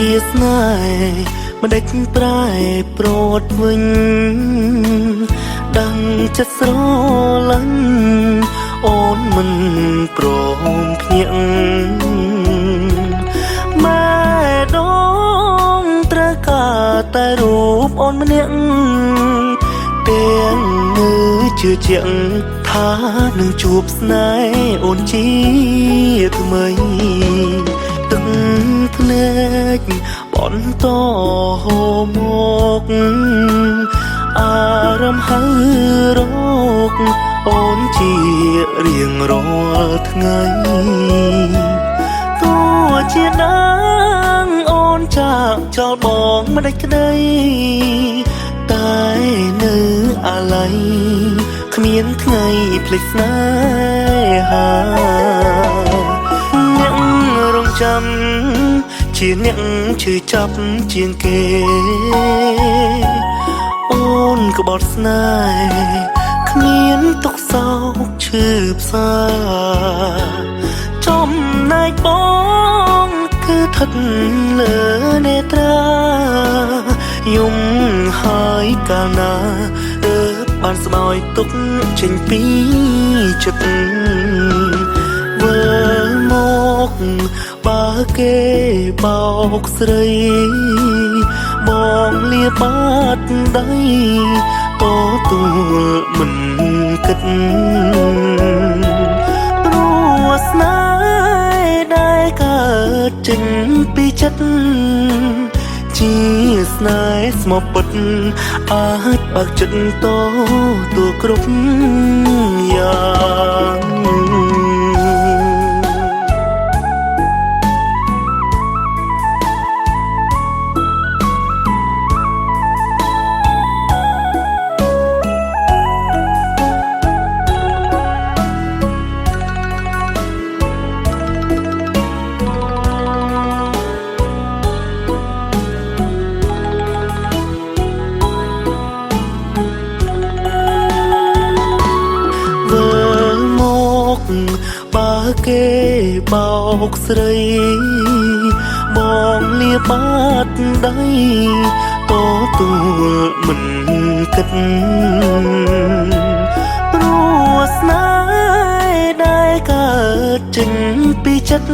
ជាស្នេហ៍មិនដេចប្រែប្រត់វិញដឹងចិត្តស្រឡាញ់អូនមិនព្រមភ្ញាក់ម៉ែដងត្រូវការតែរូបអូនម្នាក់ទាំងមើលជឿជាក់ថានឹងជួបស្នេហ៍អូនជាថ្មីទឹកភ្នែកបន្តហូរមកអារម្មណ៍ហើរកអូនជារៀងរាល់ថ្ងៃទោះជាដឹងអូនចាក់ចោលបងមិនដាច់ក្តីតែនៅអាឡ័យគ្មានថ្ងៃភ្លេចស្នេហាអ្នករងចាំជាអ្នកឈឺចាប់ជាងគេអូនក្បត់ស្នេហ៍គ្មានទុកសោកឈឺផ្សាចំណែកបងគឺថិតលើនេត្រាយំហើយកាលណាបានស្បើយទុកចេញពីចិត្តវើមកបើគេបោកស្រីបងលាបាត់ដៃតទួលមិនគិតព្រោះស្នេហ៍ដែលកើតចេញពីចិត្តជាស្នេហ៍ស្មោះពិតអាចបើកចិត្តតទួលគ្រប់យ៉ាងបើគេបោកស្រីបងលាបាត់ដៃតទួលមិនគិតព្រោះស្នេហ៍ដែលកើតចេញពីចិត្ត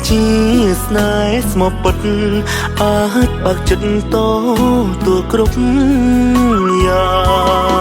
ជាស្នេហ៍ស្មោះពិតអាចបើកចិត្តតទួលគ្រប់យ៉ាង